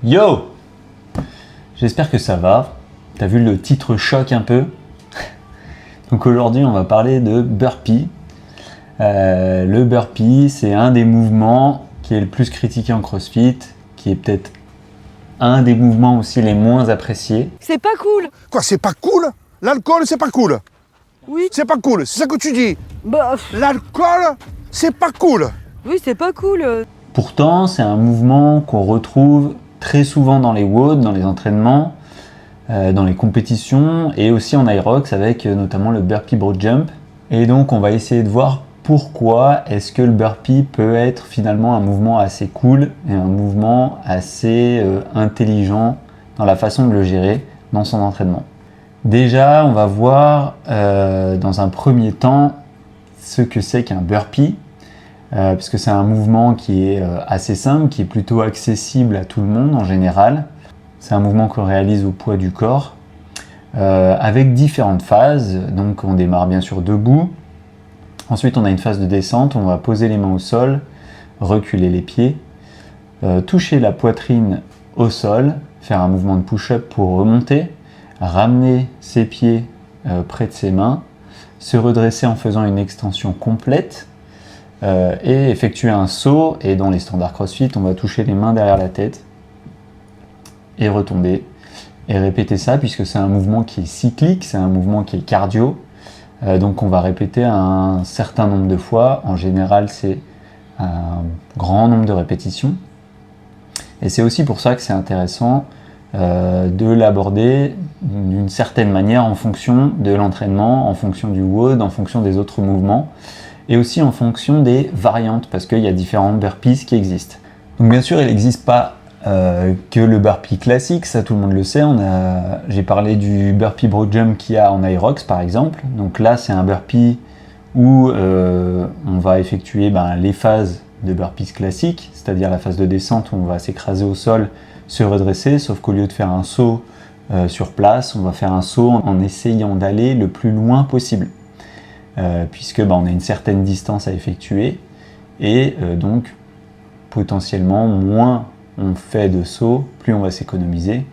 Yo! J'espère que ça va. T'as vu le titre choc un peu? Donc aujourd'hui on va parler de burpee. Le burpee, c'est un des mouvements qui est le plus critiqué en CrossFit, qui est peut-être un des mouvements aussi les moins appréciés. C'est pas cool. Quoi, c'est pas cool? L'alcool, c'est pas cool? Oui. C'est pas cool, c'est ça que tu dis? Bah, L'alcool, c'est pas cool? oui, c'est pas cool. Pourtant, c'est un mouvement qu'on retrouve très souvent dans les WOD, dans les entraînements, dans les compétitions et aussi en Aerox avec notamment le burpee broad jump. Et donc, on va essayer de voir pourquoi est-ce que le burpee peut être finalement un mouvement assez cool et un mouvement assez intelligent dans la façon de le gérer dans son entraînement. Déjà, on va voir dans un premier temps ce que c'est qu'un burpee, puisque c'est un mouvement qui est assez simple, qui est plutôt accessible à tout le monde en général. C'est un mouvement qu'on réalise au poids du corps, avec différentes phases. Donc on démarre bien sûr debout. Ensuite on a une phase de descente, on va poser les mains au sol, reculer les pieds, toucher la poitrine au sol, faire un mouvement de push-up pour remonter, ramener ses pieds près de ses mains, se redresser en faisant une extension complète et effectuer un saut. Et dans les standards CrossFit, on va toucher les mains derrière la tête et retomber et répéter ça puisque c'est un mouvement qui est cyclique, c'est un mouvement qui est cardio. Donc on va répéter un certain nombre de fois. En général, c'est un grand nombre de répétitions. Et c'est aussi pour ça que c'est intéressant de l'aborder d'une certaine manière en fonction de l'entraînement, en fonction du WOD, en fonction des autres mouvements et aussi en fonction des variantes parce qu'il y a différents burpees qui existent. Donc bien sûr, il n'existe pas que le burpee classique, ça tout le monde le sait. J'ai parlé du burpee broad jump qu'il y a en Aerox par exemple. Donc là, c'est un burpee où on va effectuer les phases de burpees classiques, c'est-à-dire la phase de descente où on va s'écraser au sol, se redresser, sauf qu'au lieu de faire un saut sur place, on va faire un saut en essayant d'aller le plus loin possible, puisque on a une certaine distance à effectuer et donc potentiellement moins on fait de sauts, plus on va s'économiser.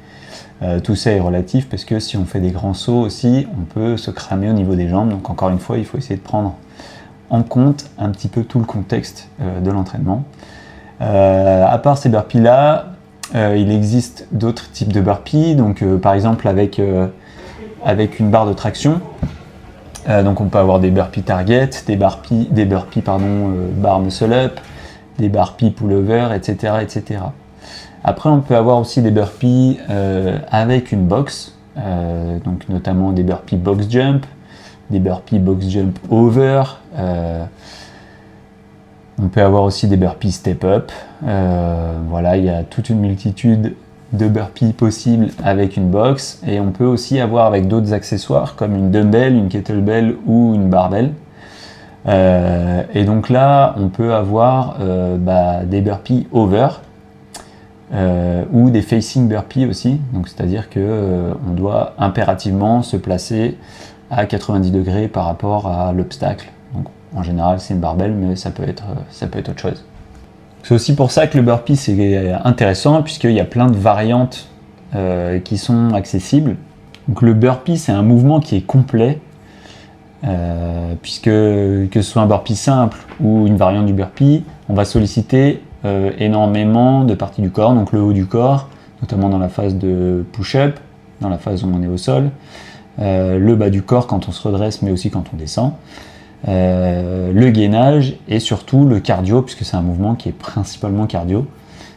Tout ça est relatif parce que si on fait des grands sauts aussi, on peut se cramer au niveau des jambes. Donc encore une fois, il faut essayer de prendre en compte un petit peu tout le contexte de l'entraînement. À part ces burpees-là, il existe d'autres types de burpees. Donc par exemple avec une barre de traction. Donc on peut avoir des burpees target, des burpees bar muscle up, des burpees pullover, etc., etc. Après, on peut avoir aussi des burpees avec une box, donc notamment des burpees box jump, des burpees box jump over. On peut avoir aussi des burpees step up. Voilà, il y a toute une multitude de burpees possibles avec une box. Et on peut aussi avoir avec d'autres accessoires comme une dumbbell, une kettlebell ou une barbell. Et donc là, on peut avoir des burpees over ou des facing burpees aussi. Donc c'est-à-dire que on doit impérativement se placer à 90 degrés par rapport à l'obstacle. Donc en général, c'est une barbell, mais ça peut être autre chose. C'est aussi pour ça que le burpee c'est intéressant puisqu'il y a plein de variantes qui sont accessibles. Donc le burpee c'est un mouvement qui est complet. Puisque que ce soit un burpee simple ou une variante du burpee, on va solliciter énormément de parties du corps, donc le haut du corps, notamment dans la phase de push-up, dans la phase où on est au sol, le bas du corps quand on se redresse, mais aussi quand on descend, le gainage et surtout le cardio, puisque c'est un mouvement qui est principalement cardio.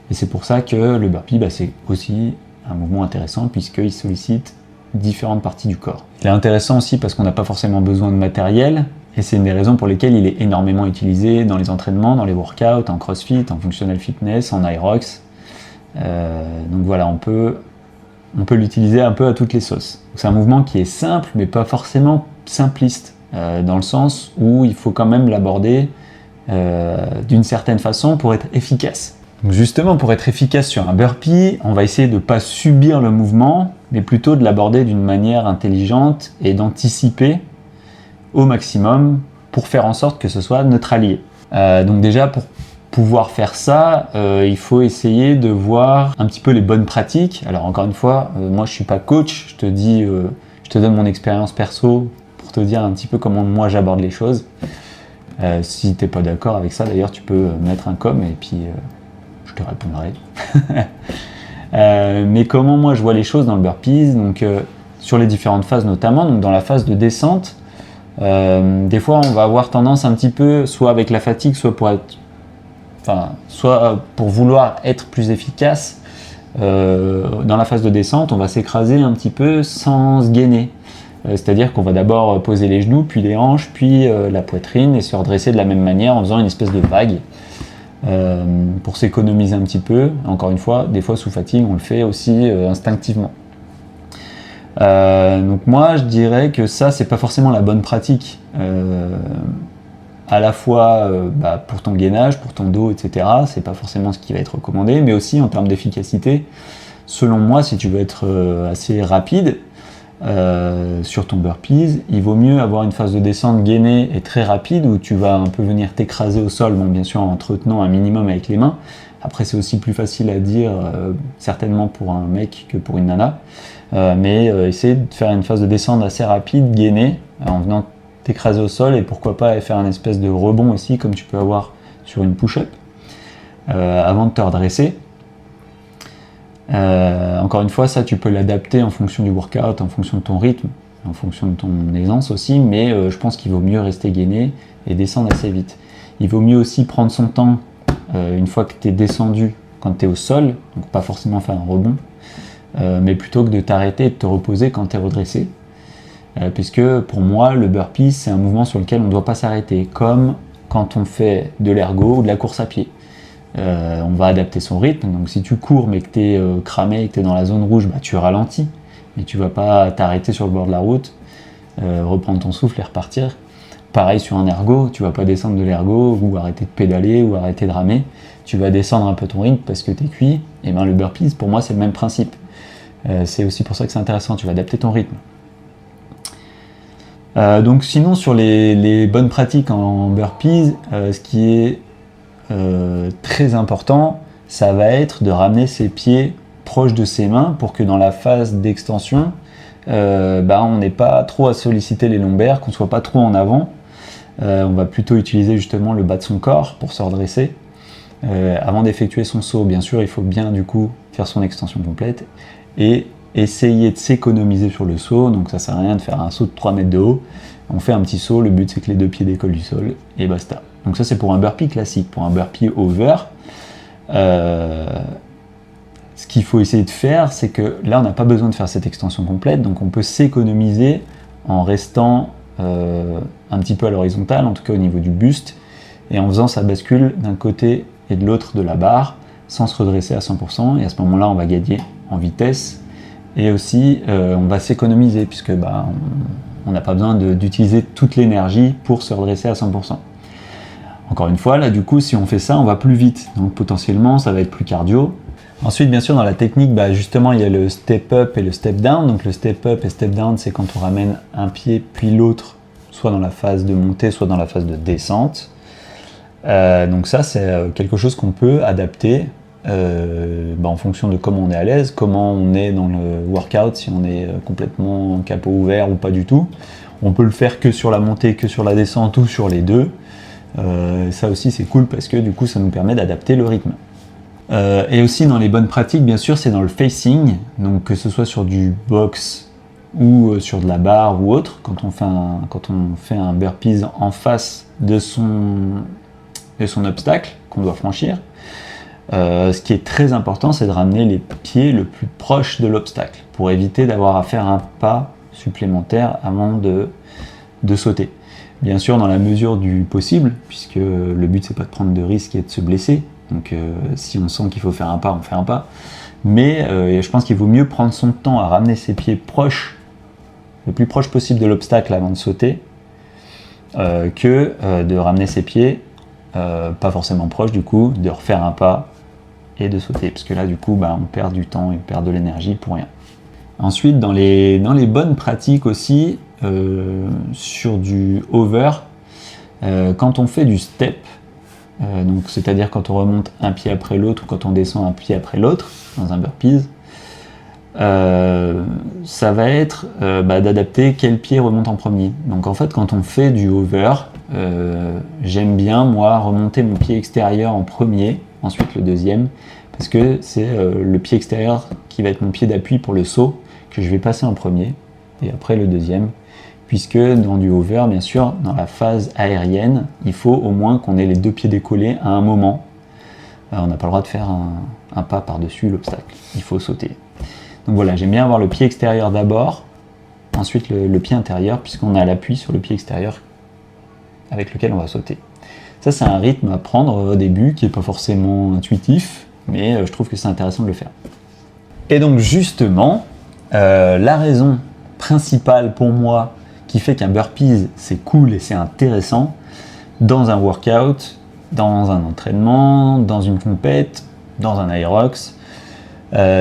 Et c'est pour ça que le burpee, c'est aussi un mouvement intéressant, puisqu'il sollicite différentes parties du corps. Il est intéressant aussi parce qu'on n'a pas forcément besoin de matériel et c'est une des raisons pour lesquelles il est énormément utilisé dans les entraînements, dans les workouts, en CrossFit, en functional fitness, en Aerox. Donc voilà, on peut l'utiliser un peu à toutes les sauces. C'est un mouvement qui est simple mais pas forcément simpliste dans le sens où il faut quand même l'aborder d'une certaine façon pour être efficace. Donc justement, pour être efficace sur un burpee, on va essayer de ne pas subir le mouvement, mais plutôt de l'aborder d'une manière intelligente et d'anticiper au maximum pour faire en sorte que ce soit notre allié. Donc déjà, pouvoir faire ça, il faut essayer de voir un petit peu les bonnes pratiques. Alors encore une fois, moi je suis pas coach, je te donne mon expérience perso pour te dire un petit peu comment moi j'aborde les choses. Si t'es pas d'accord avec ça, d'ailleurs, tu peux mettre un com et puis je te répondrai. Mais comment moi je vois les choses dans le burpees, donc sur les différentes phases notamment, donc dans la phase de descente, des fois on va avoir tendance un petit peu, soit avec la fatigue, soit pour vouloir être plus efficace, dans la phase de descente, on va s'écraser un petit peu sans se gainer. C'est-à-dire qu'on va d'abord poser les genoux, puis les hanches, puis la poitrine, et se redresser de la même manière en faisant une espèce de vague pour s'économiser un petit peu. Encore une fois, des fois sous fatigue, on le fait aussi instinctivement. Donc moi, je dirais que ça, c'est pas forcément la bonne pratique. À la fois pour ton gainage, pour ton dos, etc. C'est pas forcément ce qui va être recommandé, mais aussi en termes d'efficacité. Selon moi, si tu veux être assez rapide, sur ton burpees, il vaut mieux avoir une phase de descente gainée et très rapide où tu vas un peu venir t'écraser au sol, bon bien sûr en te retenant un minimum avec les mains. Après c'est aussi plus facile à dire certainement pour un mec que pour une nana, mais essayer de faire une phase de descente assez rapide, gainée, en venant t'écraser au sol et pourquoi pas faire un espèce de rebond aussi comme tu peux avoir sur une push-up avant de te redresser. Encore une fois, ça tu peux l'adapter en fonction du workout, en fonction de ton rythme, en fonction de ton aisance aussi, mais je pense qu'il vaut mieux rester gainé et descendre assez vite. Il vaut mieux aussi prendre son temps une fois que tu es descendu, quand tu es au sol, donc pas forcément faire un rebond, mais plutôt que de t'arrêter et de te reposer quand tu es redressé. Puisque pour moi, le burpee, c'est un mouvement sur lequel on ne doit pas s'arrêter, comme quand on fait de l'ergo ou de la course à pied. On va adapter son rythme, donc si tu cours mais que tu es cramé et que tu es dans la zone rouge, tu ralentis, mais tu vas pas t'arrêter sur le bord de la route, reprendre ton souffle et repartir. Pareil sur un ergo, tu vas pas descendre de l'ergo ou arrêter de pédaler ou arrêter de ramer, tu vas descendre un peu ton rythme parce que tu es cuit. Et bien le burpees, pour moi c'est le même principe. C'est aussi pour ça que c'est intéressant, tu vas adapter ton rythme. Donc sinon sur les bonnes pratiques en burpees, ce qui est très important, ça va être de ramener ses pieds proches de ses mains pour que dans la phase d'extension, on n'ait pas trop à solliciter les lombaires, qu'on soit pas trop en avant. On va plutôt utiliser justement le bas de son corps pour se redresser. Avant d'effectuer son saut, bien sûr, il faut bien du coup faire son extension complète et essayer de s'économiser sur le saut. Donc ça sert à rien de faire un saut de 3 mètres de haut. On fait un petit saut, le but c'est que les deux pieds décollent du sol et basta. Donc ça c'est pour un burpee classique. Pour un burpee over, ce qu'il faut essayer de faire, c'est que là on n'a pas besoin de faire cette extension complète, donc on peut s'économiser en restant un petit peu à l'horizontale, en tout cas au niveau du buste, et en faisant sa bascule d'un côté et de l'autre de la barre, sans se redresser à 100%, et à ce moment-là on va gagner en vitesse, et aussi on va s'économiser, puisque on n'a pas besoin d'utiliser toute l'énergie pour se redresser à 100%. Encore une fois, là du coup, si on fait ça, on va plus vite, donc potentiellement ça va être plus cardio. Ensuite, bien sûr, dans la technique, justement, il y a le step up et le step down. Donc le step up et step down, c'est quand on ramène un pied puis l'autre, soit dans la phase de montée, soit dans la phase de descente. Donc ça, c'est quelque chose qu'on peut adapter en fonction de comment on est à l'aise, comment on est dans le workout, si on est complètement capot ouvert ou pas du tout. On peut le faire que sur la montée, que sur la descente ou sur les deux. Ça aussi c'est cool parce que du coup ça nous permet d'adapter le rythme. Et aussi dans les bonnes pratiques, bien sûr, c'est dans le facing, donc que ce soit sur du box ou sur de la barre ou autre, quand on fait un burpees en face de son obstacle qu'on doit franchir. Ce qui est très important, c'est de ramener les pieds le plus proche de l'obstacle pour éviter d'avoir à faire un pas supplémentaire avant de sauter. Bien sûr, dans la mesure du possible, puisque le but c'est pas de prendre de risques et de se blesser. Donc si on sent qu'il faut faire un pas, on fait un pas. Mais je pense qu'il vaut mieux prendre son temps à ramener ses pieds proches, le plus proche possible de l'obstacle avant de sauter, que de ramener ses pieds pas forcément proches du coup, de refaire un pas et de sauter. Parce que là du coup on perd du temps et on perd de l'énergie pour rien. Ensuite, dans les bonnes pratiques aussi, sur du over, quand on fait du step, donc c'est-à-dire quand on remonte un pied après l'autre ou quand on descend un pied après l'autre dans un burpees, ça va être d'adapter quel pied remonte en premier. Donc en fait quand on fait du hover, j'aime bien moi remonter mon pied extérieur en premier, ensuite le deuxième, parce que c'est le pied extérieur qui va être mon pied d'appui pour le saut que je vais passer en premier et après le deuxième, puisque dans du hover, bien sûr, dans la phase aérienne, il faut au moins qu'on ait les deux pieds décollés à un moment. On n'a pas le droit de faire un pas par-dessus l'obstacle, il faut sauter. Donc voilà, j'aime bien avoir le pied extérieur d'abord, ensuite le pied intérieur, puisqu'on a l'appui sur le pied extérieur avec lequel on va sauter. Ça, c'est un rythme à prendre au début qui n'est pas forcément intuitif, mais je trouve que c'est intéressant de le faire. Et donc justement, la raison principale pour moi qui fait qu'un burpees c'est cool et c'est intéressant dans un workout, dans un entraînement, dans une compète, dans un aerox,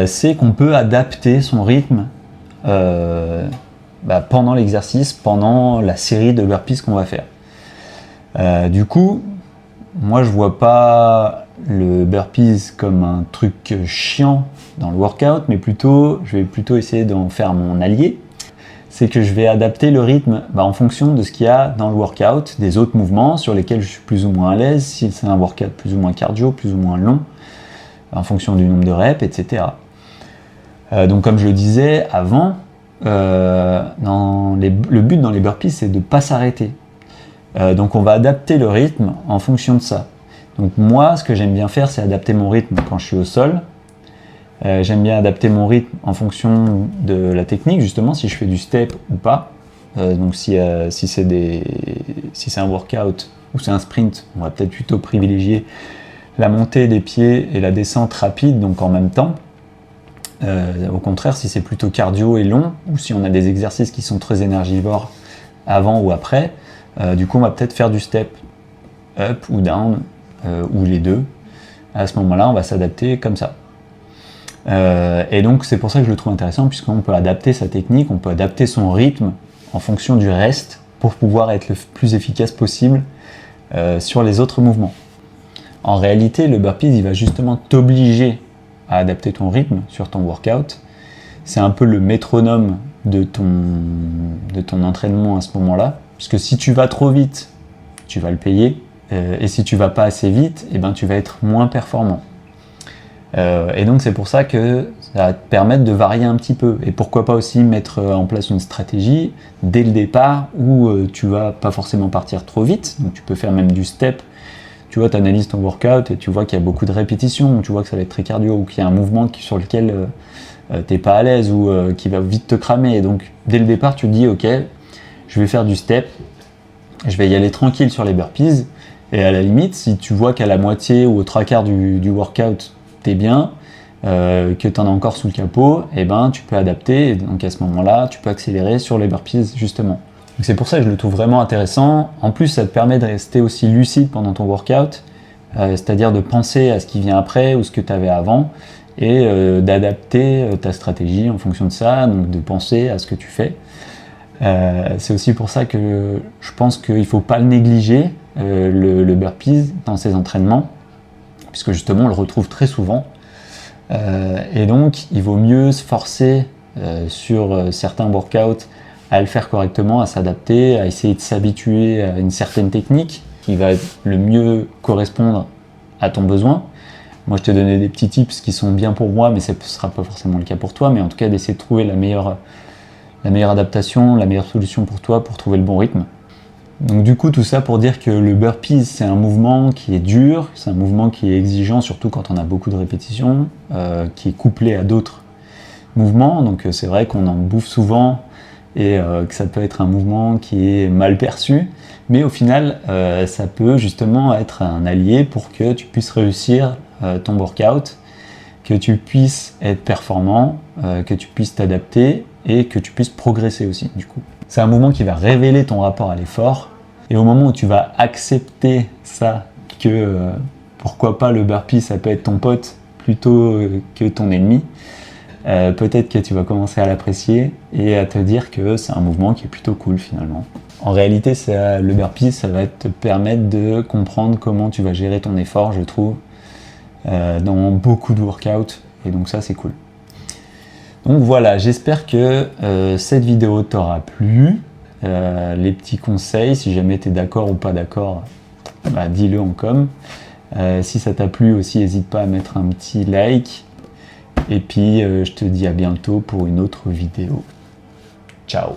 c'est qu'on peut adapter son rythme pendant l'exercice, pendant la série de burpees qu'on va faire. Du coup, moi je vois pas le burpees comme un truc chiant dans le workout, mais je vais plutôt essayer d'en faire mon allié. C'est que je vais adapter le rythme en fonction de ce qu'il y a dans le workout, des autres mouvements sur lesquels je suis plus ou moins à l'aise, si c'est un workout plus ou moins cardio, plus ou moins long, en fonction du nombre de reps, etc. Donc comme je le disais avant, le but dans les burpees, c'est de ne pas s'arrêter. Donc on va adapter le rythme en fonction de ça. Donc moi, ce que j'aime bien faire, c'est adapter mon rythme quand je suis au sol. J'aime bien adapter mon rythme en fonction de la technique, justement, si je fais du step ou pas. Donc si c'est un workout ou c'est un sprint, on va peut-être plutôt privilégier la montée des pieds et la descente rapide, donc en même temps. Au contraire, si c'est plutôt cardio et long, ou si on a des exercices qui sont très énergivores avant ou après, du coup on va peut-être faire du step up ou down, ou les deux. À ce moment-là, on va s'adapter comme ça. Et donc c'est pour ça que je le trouve intéressant, puisqu'on peut adapter sa technique, on peut adapter son rythme en fonction du reste pour pouvoir être le plus efficace possible sur les autres mouvements. En réalité, le burpees, il va justement t'obliger à adapter ton rythme sur ton workout. C'est un peu le métronome de ton entraînement à ce moment-là, puisque si tu vas trop vite, tu vas le payer, et si tu vas pas assez vite, tu vas être moins performant. Et donc c'est pour ça que ça va te permettre de varier un petit peu, et pourquoi pas aussi mettre en place une stratégie dès le départ où tu vas pas forcément partir trop vite, donc tu peux faire même du step. Tu vois, tu analyses ton workout et tu vois qu'il y a beaucoup de répétitions, tu vois que ça va être très cardio, ou qu'il y a un mouvement sur lequel t'es pas à l'aise, ou qui va vite te cramer, et donc dès le départ tu te dis ok, je vais faire du step, je vais y aller tranquille sur les burpees, et à la limite si tu vois qu'à la moitié ou aux trois quarts du workout t'es bien, que tu en as encore sous le capot, tu peux adapter, et donc à ce moment-là, tu peux accélérer sur les burpees justement. Donc c'est pour ça que je le trouve vraiment intéressant. En plus, ça te permet de rester aussi lucide pendant ton workout, c'est-à-dire de penser à ce qui vient après ou ce que tu avais avant, et d'adapter ta stratégie en fonction de ça, donc de penser à ce que tu fais. C'est aussi pour ça que je pense qu'il ne faut pas le négliger, le burpees dans ses entraînements, puisque justement on le retrouve très souvent, et donc il vaut mieux se forcer sur certains workouts à le faire correctement, à s'adapter, à essayer de s'habituer à une certaine technique qui va le mieux correspondre à ton besoin. Moi je t'ai donné des petits tips qui sont bien pour moi, mais ce ne sera pas forcément le cas pour toi, mais en tout cas d'essayer de trouver la meilleure adaptation, la meilleure solution pour toi pour trouver le bon rythme. Donc du coup tout ça pour dire que le burpees c'est un mouvement qui est dur, c'est un mouvement qui est exigeant, surtout quand on a beaucoup de répétitions, qui est couplé à d'autres mouvements, donc c'est vrai qu'on en bouffe souvent et que ça peut être un mouvement qui est mal perçu, mais au final ça peut justement être un allié pour que tu puisses réussir ton workout, que tu puisses être performant, que tu puisses t'adapter et que tu puisses progresser aussi du coup. C'est un mouvement qui va révéler ton rapport à l'effort, et au moment où tu vas accepter ça, que pourquoi pas le burpee ça peut être ton pote plutôt que ton ennemi, peut-être que tu vas commencer à l'apprécier et à te dire que c'est un mouvement qui est plutôt cool finalement. En réalité, le burpee, ça va te permettre de comprendre comment tu vas gérer ton effort, je trouve, dans beaucoup de workouts. Et donc ça, c'est cool. Donc voilà, j'espère que cette vidéo t'aura plu. Les petits conseils, si jamais tu es d'accord ou pas d'accord, bah, dis-le en com. Si ça t'a plu aussi, n'hésite pas à mettre un petit like. Et puis, je te dis à bientôt pour une autre vidéo. Ciao!